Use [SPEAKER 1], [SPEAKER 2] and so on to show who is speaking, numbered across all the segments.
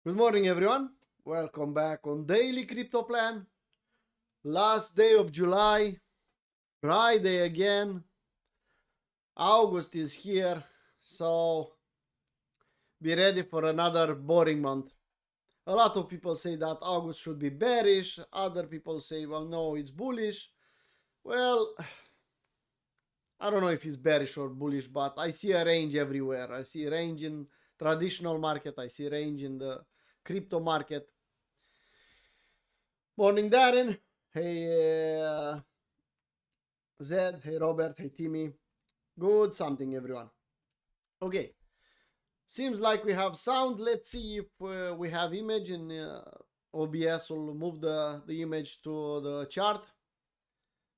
[SPEAKER 1] Good morning, everyone. Welcome back on Daily Crypto Plan. Last day of July, Friday again. August is here, so be ready for another boring month. A lot of people say that August should be bearish. Other people say, well, no, it's bullish. Well, I don't know if it's bearish or bullish, but I see a range everywhere. I see a range in traditional market. I see a range in the crypto market. Morning, Darren. Hey, Zed. Hey, Robert. Hey, Timmy. Good something, everyone. Okay. Seems like we have sound. Let's see if we have image in OBS. Will move the image to the chart.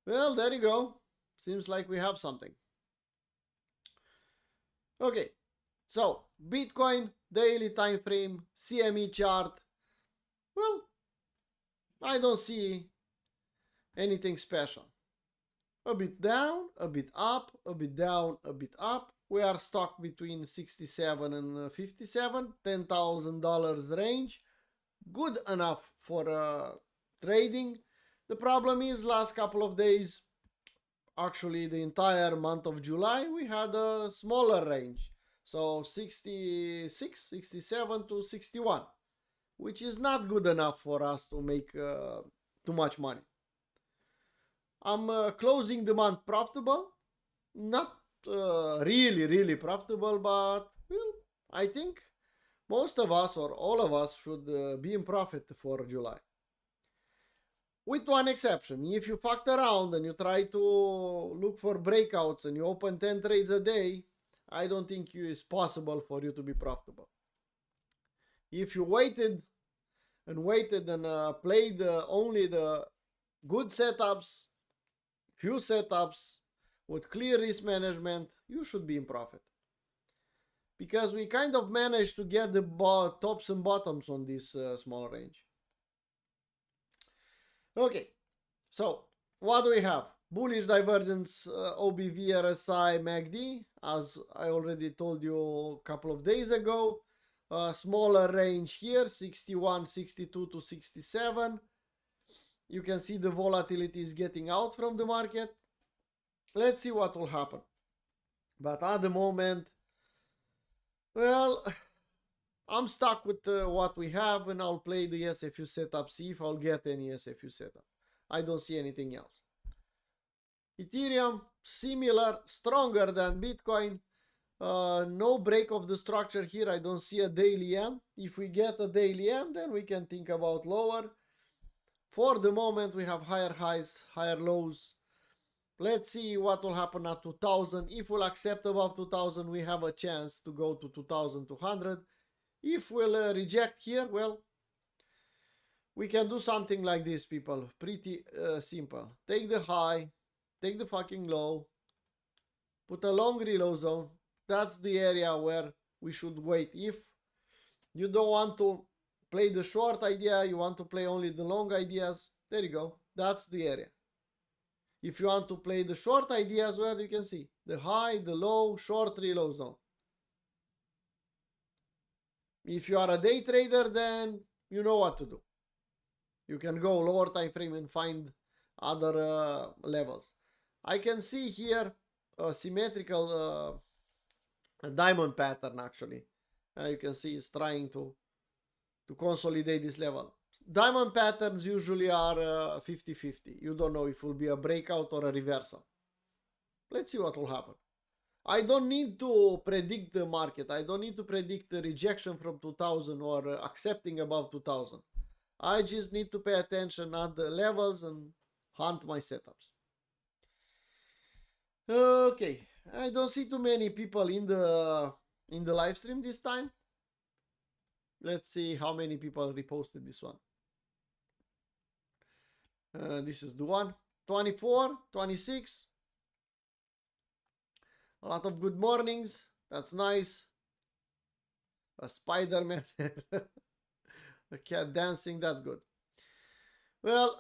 [SPEAKER 1] Well, there you go. Seems like we have something. Okay. So, Bitcoin, daily time frame, CME chart. Well, I don't see anything special. A bit down, a bit up, a bit down, a bit up. We are stuck between 67 and 57, $10,000 range. Good enough for trading. The problem is last couple of days, actually the entire month of July, we had a smaller range. So 66, 67 to 61, which is not good enough for us to make too much money. I'm closing the month profitable, not really profitable, but well, I think most of us or all of us should be in profit for July. With one exception, if you fucked around and you try to look for breakouts and you open 10 trades a day, I don't think it's possible for you to be profitable. If you waited and played only the good setups, few setups with clear risk management, you should be in profit. Because we kind of managed to get the tops and bottoms on this small range. Okay, so what do we have? Bullish divergence, OBV, RSI, MACD, as I already told you a couple of days ago. Smaller range here, 61, 62 to 67. You can see the volatility is getting out from the market. Let's see what will happen. But at the moment, well, I'm stuck with what we have, and I'll play the SFU setup, see if I'll get any SFU setup. I don't see anything else. Ethereum, similar, stronger than Bitcoin. No break of the structure here. I don't see a daily M. If we get a daily M, then we can think about lower. For the moment, we have higher highs, higher lows. Let's see what will happen at 2000. If we'll accept above 2000, we have a chance to go to 2200. If we'll reject here, well, we can do something like this, people. Pretty simple. Take the high, take the fucking low, put a long reload zone. That's the area where we should wait. If you don't want to play the short idea, you want to play only the long ideas, there you go. That's the area. If you want to play the short ideas, well, you can see the high, the low, short reload zone. If you are a day trader, then you know what to do. You can go lower time frame and find other levels. I can see here a symmetrical diamond pattern actually. You can see it's trying to consolidate this level. Diamond patterns usually are 50-50. You don't know if it will be a breakout or a reversal. Let's see what will happen. I don't need to predict the market. I don't need to predict the rejection from 2000 or accepting above 2000. I just need to pay attention at the levels and hunt my setups. Okay, I don't see too many people in the live stream this time. Let's see how many people reposted this one. This is the one. 24, 26. A lot of good mornings. That's nice. A Spider-Man. A cat dancing. That's good. Well,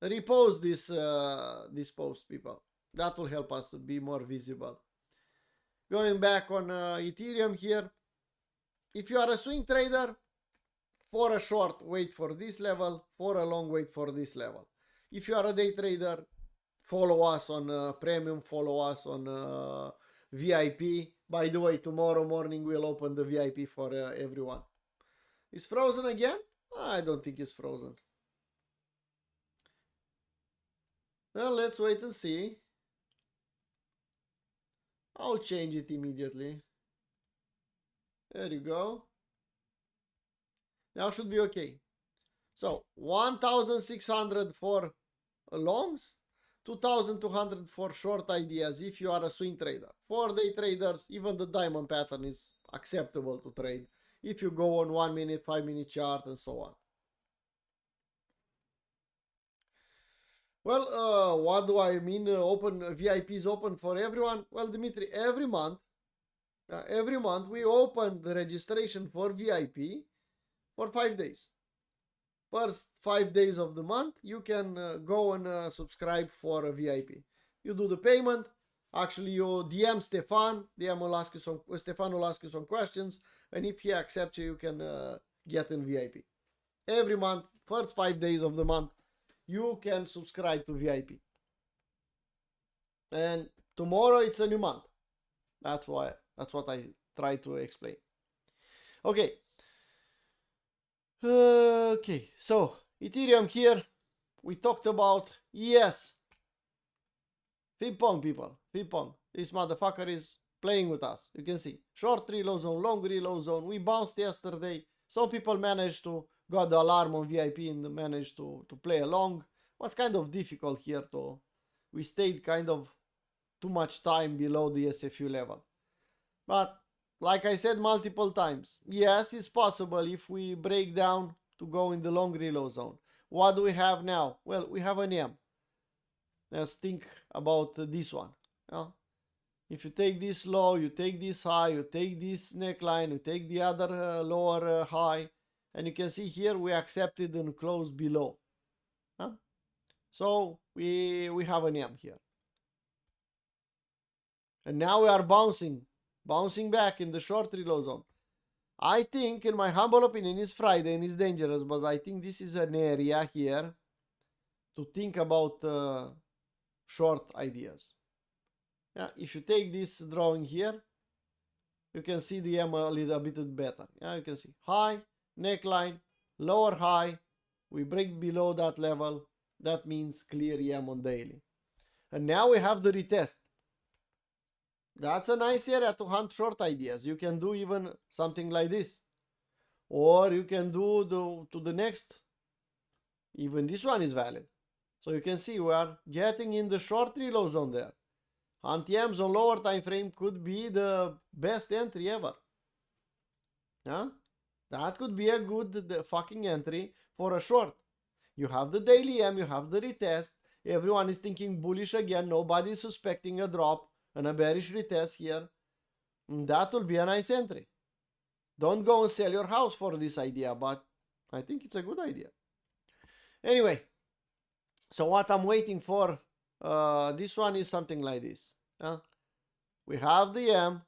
[SPEAKER 1] repost this post, people. That will help us to be more visible. Going back on Ethereum here. if you are a swing trader, for a short, wait for this level. For a long, wait for this level. If you are a day trader, follow us on Premium, follow us on VIP. By the way, tomorrow morning we'll open the VIP for everyone. It's frozen again? I don't think it's frozen. Well, let's wait and see. I'll change it immediately. There you go. Now should be okay. So 1,600 for longs, 2,200 for short ideas if you are a swing trader. For day traders, even the diamond pattern is acceptable to trade if you go on 1 minute, 5 minute chart and so on. Well, what do I mean open VIP is open for everyone? Well, Dimitri, every month we open the registration for VIP for 5 days. First 5 days of the month, you can go and subscribe for a VIP. You do the payment. Actually, you DM Stefan. Stefan will ask you some questions, and if he accepts you, you can get in VIP. Every month, first 5 days of the month, you can subscribe to VIP. And tomorrow it's a new month. That's what I try to explain. Okay. Okay, so Ethereum here, we talked about, yes, Fibpong people, Fibpong, this motherfucker is playing with us. You can see, short reload zone, long reload zone, we bounced yesterday, some people managed to, got the alarm on VIP and managed to play along. It was kind of difficult here we stayed kind of too much time below the SFU level. But like I said multiple times, yes, it's possible if we break down to go in the long reload zone. What do we have now? Well, we have an M. Let's think about this one. If you take this low, you take this high, you take this neckline, you take the other lower high, and you can see here we accepted and closed below. So we have an M here. And now we are bouncing back in the short reload zone. I think, in my humble opinion, it's Friday and it's dangerous, but I think this is an area here to think about short ideas. Yeah, if you take this drawing here, you can see the M a little bit better. Yeah, you can see high, neckline, lower high. We break below that level. That means clear EM on daily. And now we have the retest. That's a nice area to hunt short ideas. You can do even something like this. Or you can do to the next. Even this one is valid. So you can see we are getting in the short reload zone there. Hunt-EMs on lower time frame could be the best entry ever. Yeah? That could be a good fucking entry for a short. You have the daily EM, you have the retest. Everyone is thinking bullish again. Nobody is suspecting a drop and a bearish retest here. That will be a nice entry. Don't go and sell your house for this idea, but I think it's a good idea. Anyway, so what I'm waiting for, this one is something like this. We have the M.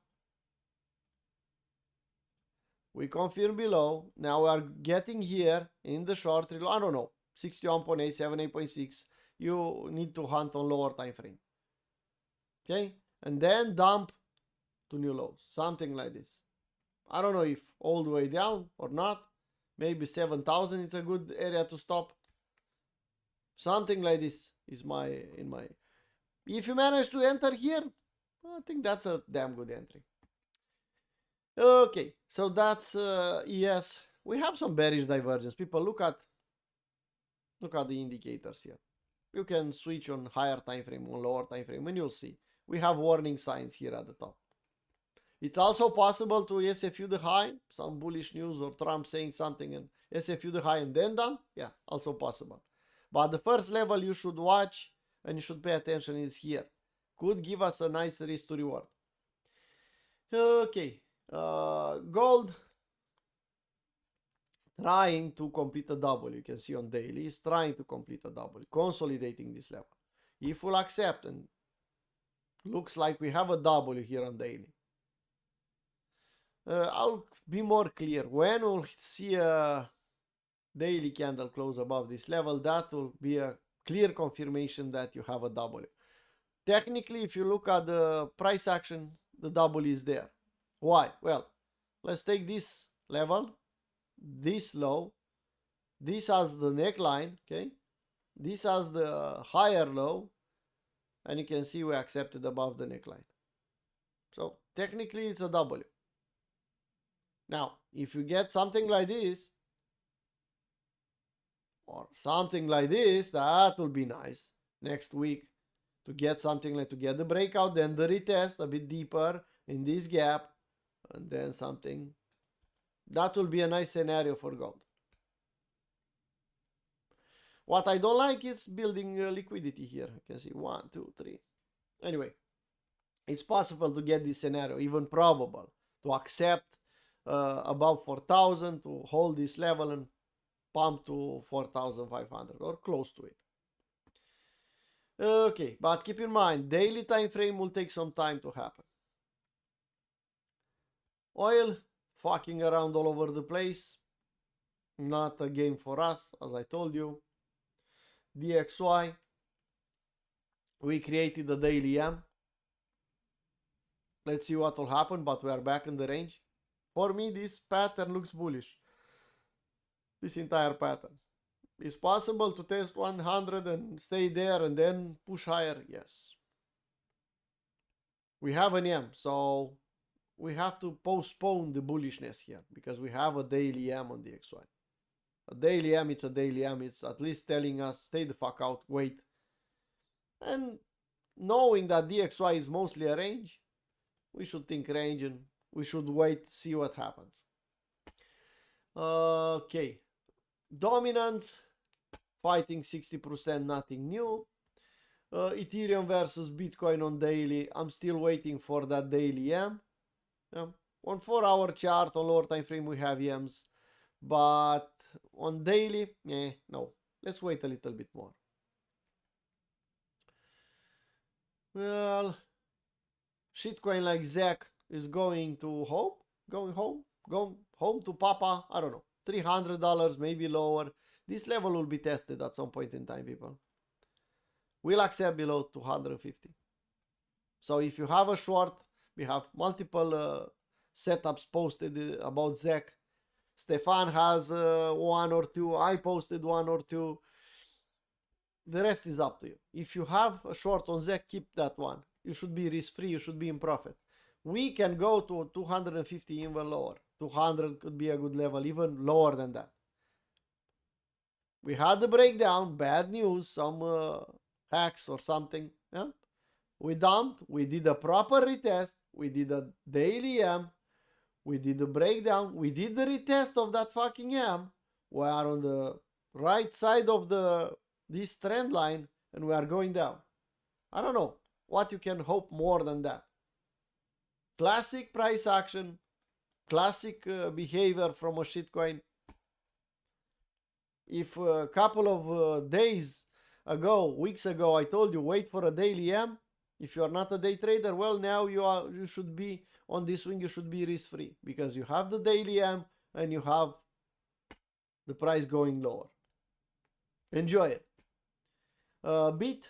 [SPEAKER 1] We confirm below. Now we are getting here in the short reload. I don't know, 61.8, 78.6. You need to hunt on lower time frame. Okay, and then dump to new lows, something like this. I don't know if all the way down or not. Maybe 7,000 is a good area to stop. Something like this is if you manage to enter here, I think that's a damn good entry. Okay, so that's ES. We have some bearish divergence. People, look at the indicators here. You can switch on higher time frame, on lower time frame, and you'll see. We have warning signs here at the top. It's also possible to SFU the high, some bullish news or Trump saying something and SFU the high and then dump. Yeah, also possible. But the first level you should watch and you should pay attention is here. Could give us a nice risk to reward. Okay, gold trying to complete a double. You can see on daily is trying to complete a double, consolidating this level. If we'll accept, and looks like we have a W here on daily. I'll be more clear. When we'll see a daily candle close above this level, that will be a clear confirmation that you have a W. Technically, if you look at the price action, the W is there. Why? Well, let's take this level, this low, this as the neckline, okay? This as the higher low, and you can see we accepted above the neckline. So technically it's a W. Now, if you get something like this, or something like this, that will be nice next week to get something like, to get the breakout, then the retest a bit deeper in this gap, and then something. That will be a nice scenario for gold. What I don't like is building liquidity here. You can see 1, 2, 3. Anyway, it's possible to get this scenario, even probable, to accept above 4,000, to hold this level and pump to 4,500 or close to it. Okay, but keep in mind, daily time frame will take some time to happen. Oil fucking around all over the place. Not a game for us, as I told you. DXY, we created a daily M. Let's see what will happen, but we are back in the range. For me, this pattern looks bullish. This entire pattern. It's possible to test 100 and stay there and then push higher? Yes. We have an M, so we have to postpone the bullishness here because we have a daily M on the XY. A daily M, it's a daily M. It's at least telling us, stay the fuck out, wait. And knowing that DXY is mostly a range, we should think range and we should wait, see what happens. Okay. Dominance, fighting 60%, nothing new. Ethereum versus Bitcoin on daily. I'm still waiting for that daily M. On 4-hour chart, on lower time frame, we have M's. But on daily, no. Let's wait a little bit more. Well, shitcoin like Zach is going to home, going home to Papa. I don't know, $300, maybe lower. This level will be tested at some point in time, people. We'll accept below 250. So if you have a short, we have multiple setups posted about Zach. Stefan has 1 or 2. I posted 1 or 2. The rest is up to you. If you have a short on Zach, keep that one. You should be risk free. You should be in profit. We can go to 250, even lower. 200 could be a good level, even lower than that. We had the breakdown, bad news, some hacks or something. Yeah? We dumped, we did a proper retest, we did a daily M, we did the breakdown, we did the retest of that fucking M. We are on the right side of this trend line and we are going down. I don't know what you can hope more than that. Classic price action, classic behavior from a shitcoin. If a couple of days ago, weeks ago, I told you wait for a daily M, if you are not a day trader, well, now you should be on this swing. You should be risk free because you have the daily M and you have the price going lower. Enjoy it. Bit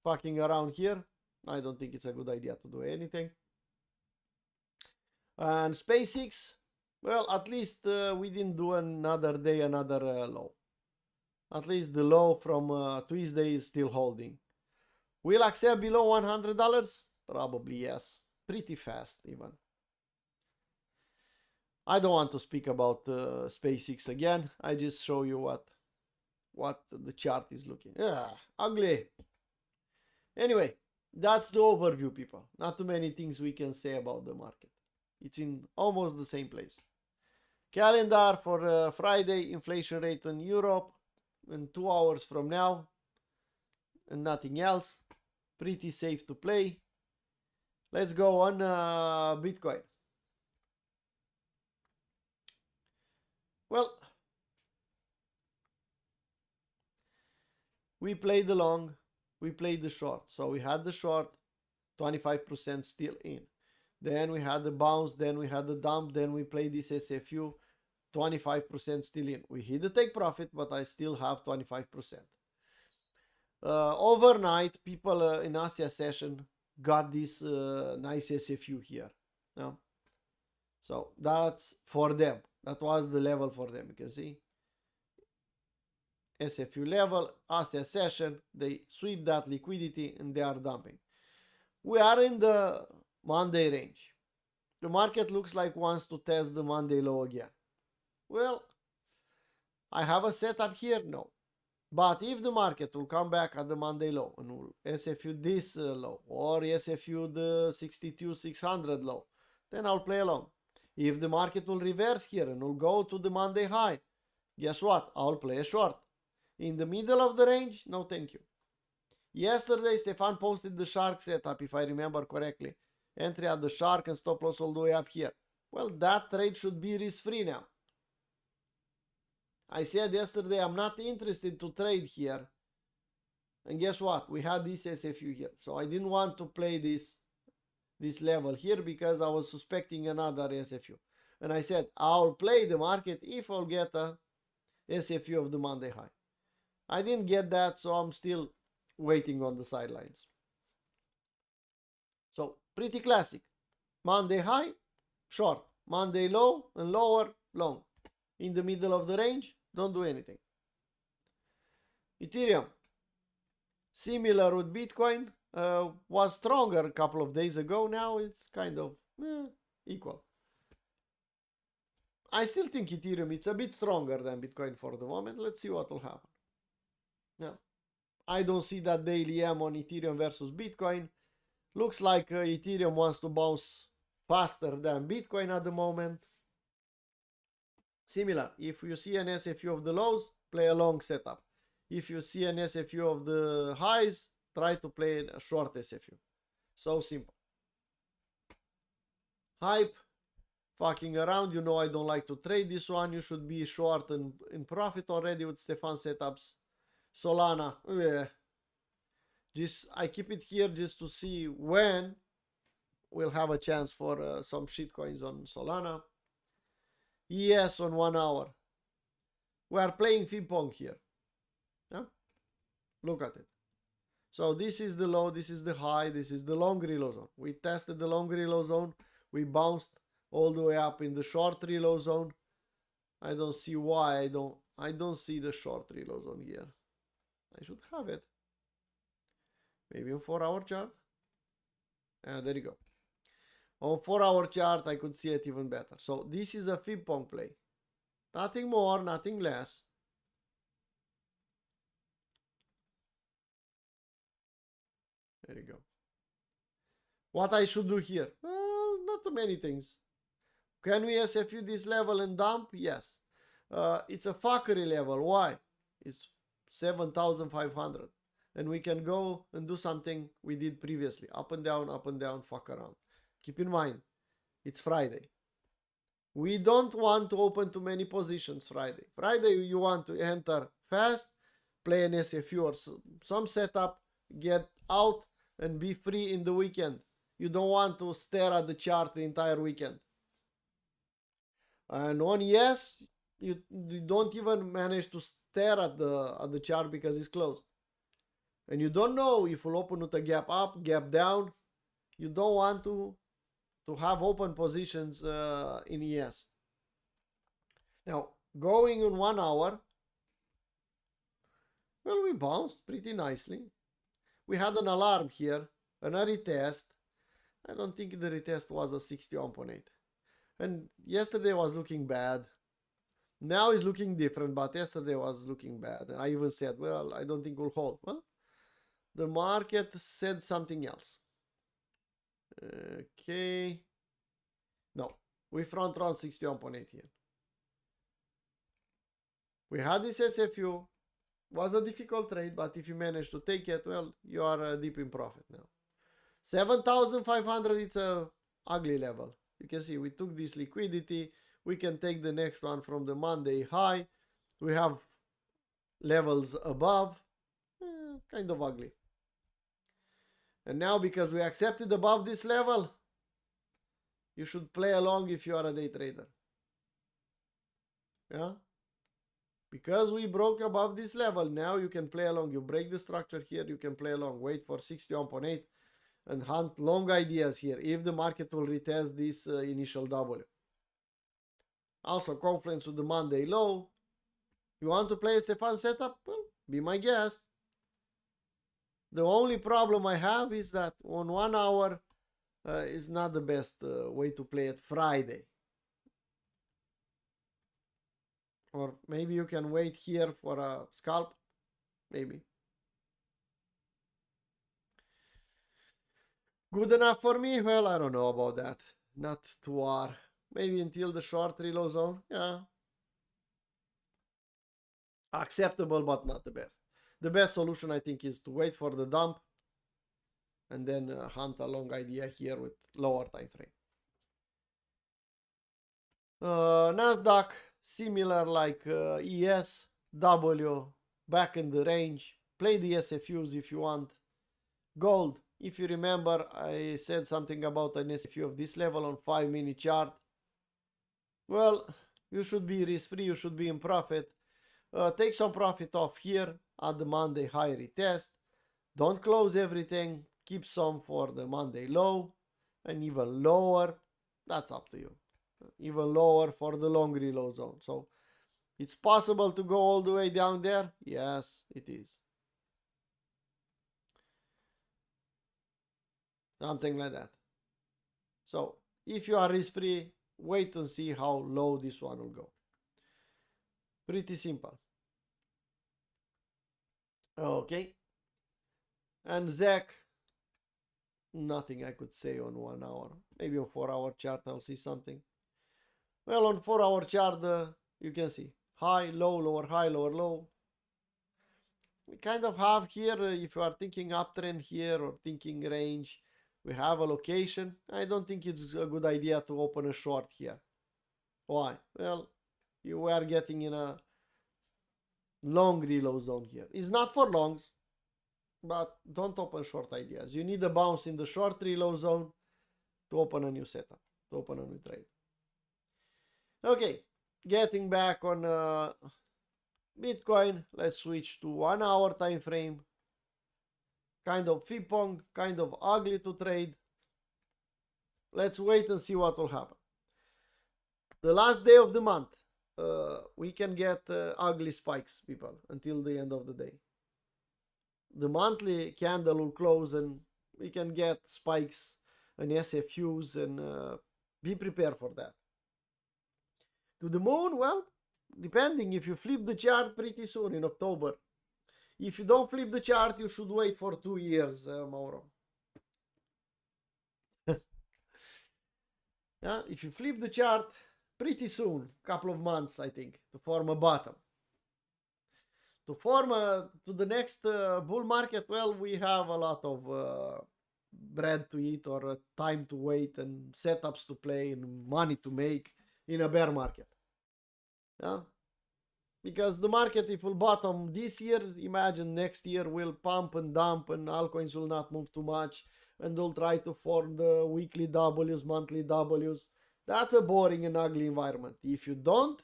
[SPEAKER 1] fucking around here. I don't think it's a good idea to do anything. And SpaceX, well, at least we didn't do another day, another low. At least the low from Tuesday is still holding. Will accept below $100? Probably yes. Pretty fast even. I don't want to speak about SpaceX again. I just show you what the chart is looking. Yeah, ugly. Anyway, that's the overview, people. Not too many things we can say about the market. It's in almost the same place. Calendar for Friday, inflation rate in Europe in 2 hours from now, and nothing else. Pretty safe to play. Let's go on Bitcoin. Well, we played the long, we played the short. So we had the short, 25% still in. then we had the bounce, then we had the dump, then we played this SFU, 25% still in. We hit the take profit, but I still have 25%. Overnight, people in Asia session got this nice SFU here. No? So that's for them. That was the level for them. You can see SFU level, Asia session, they sweep that liquidity and they are dumping. We are in the Monday range. The market looks like wants to test the Monday low again. Well, I have a setup here? No. But if the market will come back at the Monday low and will SFU this low or SFU the 62,600 low, then I'll play along. If the market will reverse here and will go to the Monday high, guess what? I'll play a short. In the middle of the range, no thank you. Yesterday, Stefan posted the shark setup, if I remember correctly. Entry at the shark and stop loss all the way up here. Well, that trade should be risk-free now. I said yesterday I'm not interested to trade here. And guess what? We had this SFU here. So I didn't want to play this level here because I was suspecting another SFU. And I said I'll play the market if I'll get a SFU of the Monday high. I didn't get that, so I'm still waiting on the sidelines. So pretty classic. Monday high, short. Monday low and lower, long. In the middle of the range, don't do anything. Ethereum, similar with Bitcoin, was stronger a couple of days ago. Now it's kind of equal. I still think Ethereum it's a bit stronger than Bitcoin for the moment. Let's see what will happen. Yeah, I don't see that daily M on Ethereum versus Bitcoin. Looks like Ethereum wants to bounce faster than Bitcoin at the moment. Similar, if you see an SFU of the lows, play a long setup. If you see an SFU of the highs, try to play a short SFU. So simple. Hype, fucking around. You know I don't like to trade this one. You should be short and in profit already with Stefan setups. Solana, I keep it here just to see when we'll have a chance for some shitcoins on Solana. ES on 1 hour. We are playing ping pong here. Yeah? Look at it. So this is the low, this is the high, this is the long reload zone. We tested the long reload zone. We bounced all the way up in the short reload zone. I don't see why I don't see the short reload zone here. I should have it. Maybe on 4-hour chart. There you go. On 4-hour chart, I could see it even better. So this is a ping pong play. Nothing more, nothing less. There you go. What I should do here? Well, not too many things. Can we SFU this level and dump? Yes. It's a fuckery level. Why? It's 7,500. And we can go and do something we did previously. Up and down, fuck around. Keep in mind, it's Friday. We don't want to open too many positions Friday. Friday, you want to enter fast, play an SFU or some setup, get out and be free in the weekend. You don't want to stare at the chart the entire weekend. And on yes, you don't even manage to stare at the chart because it's closed. And you don't know if you'll open with a gap up, gap down. You don't want to have open positions in ES. Now, going on 1 hour, well, we bounced pretty nicely. We had an alarm here, a retest. I don't think the retest was a 61.8. And yesterday was looking bad. Now it's looking different, but yesterday was looking bad. And I even said, well, I don't think we'll hold. Well, the market said something else. Okay. No, we front run 61.8 here. We had this SFU. Was a difficult trade, but if you manage to take it, well, you are deep in profit now. 7,500, it's a ugly level. You can see we took this liquidity. We can take the next one from the Monday high. We have levels above. Kind of ugly. And now because we accepted above this level, you should play along if you are a day trader. Yeah, because we broke above this level, now you can play along. You break the structure here, you can play along. Wait for 61.8 and hunt long ideas here if the market will retest this initial W. Also confluence with the Monday low. You want to play a Stefan setup? Well, be my guest. The only problem I have is that on 1 hour is not the best way to play it Friday. Or maybe you can wait here for a scalp. Maybe. Good enough for me? Well, I don't know about that. Not 2 hour. Maybe until the short reload zone. Yeah. Acceptable, but not the best. The best solution, I think, is to wait for the dump and then hunt a long idea here with lower time frame. Nasdaq, similar like ES, W, back in the range. Play the SFUs if you want. Gold, if you remember, I said something about an SFU of this level on 5-minute chart. Well, you should be risk-free, you should be in profit. Take some profit off here at the Monday high retest. Don't close everything. Keep some for the Monday low and even lower. That's up to you. Even lower for the long reload zone. So it's possible to go all the way down there. Yes, it is. Something like that. So if you are risk free, wait and see how low this one will go. Pretty simple. Okay. And ZEC, nothing I could say on 1 hour. Maybe on 4-hour chart I'll see something. Well, on 4-hour chart, you can see high, low, lower, high, lower, low. We kind of have here, if you are thinking uptrend here or thinking range, we have a location. I don't think it's a good idea to open a short here. Why? Well, you are getting in a long reload zone here. It's not for longs, but don't open short ideas. You need a bounce in the short reload zone to open a new setup, to open a new trade. Okay, getting back on Bitcoin, let's switch to 1 hour time frame. Kind of fipong, kind of ugly to trade. Let's wait and see what will happen. The last day of the month, we can get ugly spikes, people, until the end of the day. The monthly candle will close and we can get spikes and SFUs, and be prepared for that. To the moon, well, depending, if you flip the chart pretty soon in October. If you don't flip the chart, you should wait for 2 years, Mauro. Yeah, if you flip the chart pretty soon, couple of months, I think, to form a bottom. To form to the next bull market, well, we have a lot of bread to eat or time to wait and setups to play and money to make in a bear market. Yeah, because the market, if will bottom this year, imagine next year will pump and dump and altcoins will not move too much and they'll try to form the weekly W's, monthly W's. That's a boring and ugly environment. If you don't,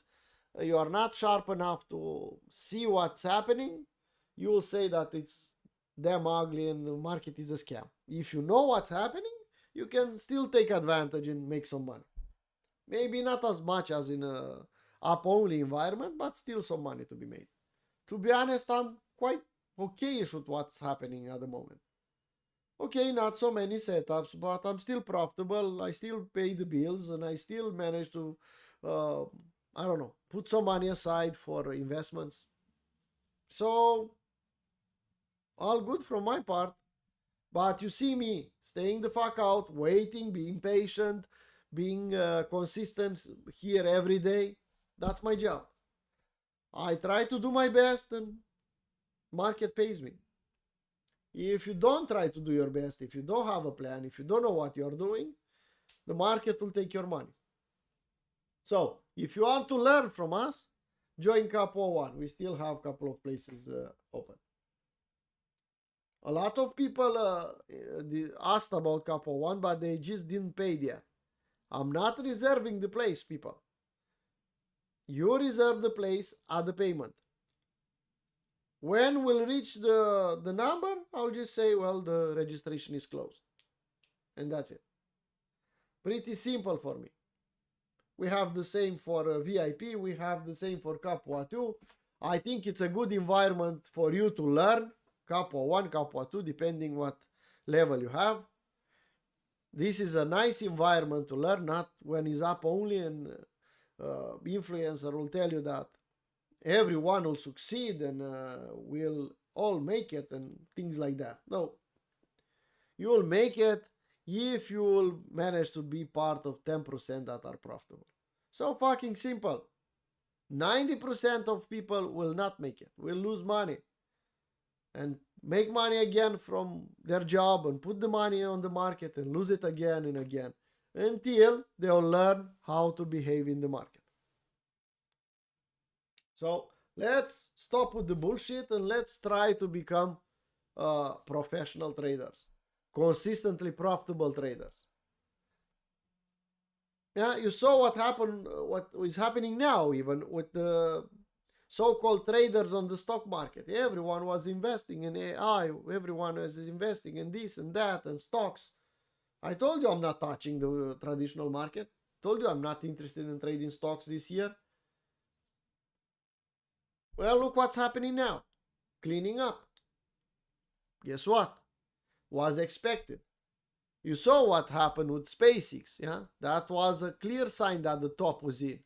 [SPEAKER 1] you are not sharp enough to see what's happening, you will say that it's damn ugly and the market is a scam. If you know what's happening, you can still take advantage and make some money. Maybe not as much as in a up-only environment, but still some money to be made. To be honest, I'm quite okay-ish with what's happening at the moment. Okay, not so many setups, but I'm still profitable. I still pay the bills and I still manage to, I don't know, put some money aside for investments. So, all good from my part. But you see me staying the fuck out, waiting, being patient, being consistent here every day. That's my job. I try to do my best and market pays me. If you don't try to do your best, if you don't have a plan, if you don't know what you're doing, the market will take your money. So, if you want to learn from us, join Capo 1. We still have a couple of places open. A lot of people asked about Capo 1, but they just didn't pay yet. I'm not reserving the place, people. You reserve the place at the payment. When we'll reach the number, I'll just say, well, the registration is closed. And that's it. Pretty simple for me. We have the same for VIP. We have the same for Capua 2. I think it's a good environment for you to learn. Capua 1, Capua 2, depending what level you have. This is a nice environment to learn, not when it's up only and influencer will tell you that everyone will succeed and we'll all make it and things like that. No. You will make it if you will manage to be part of 10% that are profitable. So fucking simple. 90% of people will not make it, will lose money and make money again from their job and put the money on the market and lose it again and again until they'll learn how to behave in the market. So let's stop with the bullshit and let's try to become professional traders, consistently profitable traders. Yeah, you saw what happened, what is happening now, even with the so-called traders on the stock market. Everyone was investing in AI, everyone was investing in this and that and stocks. I told you I'm not touching the traditional market. Told you I'm not interested in trading stocks this year. Well, look what's happening now. Cleaning up. Guess what? Was expected. You saw what happened with SpaceX, yeah? That was a clear sign that the top was in.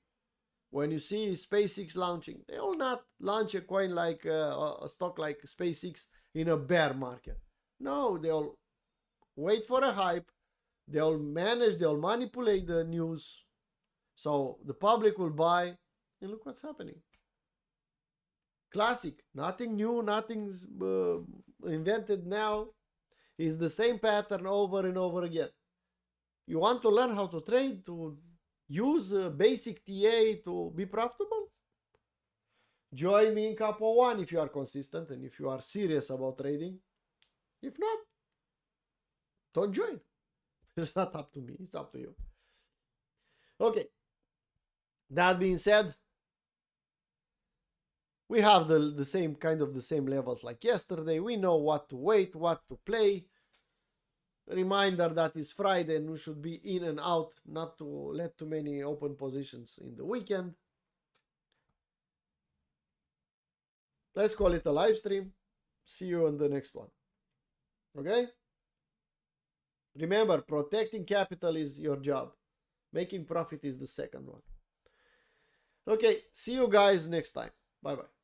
[SPEAKER 1] When you see SpaceX launching, they will not launch a coin like a stock like SpaceX in a bear market. No, they'll wait for a hype. They'll manipulate the news. So the public will buy. And look what's happening. Classic. Nothing new, nothing's invented now. It's the same pattern over and over again. You want to learn how to trade, to use basic TA to be profitable? Join me in Capua 1 if you are consistent and if you are serious about trading. If not, don't join. It's not up to me. It's up to you. Okay. That being said, we have the same levels like yesterday. We know what to wait, what to play. Reminder that it's Friday and we should be in and out, not to let too many open positions in the weekend. Let's call it a live stream. See you on the next one. Okay? Remember, protecting capital is your job. Making profit is the second one. Okay, see you guys next time. Bye-bye.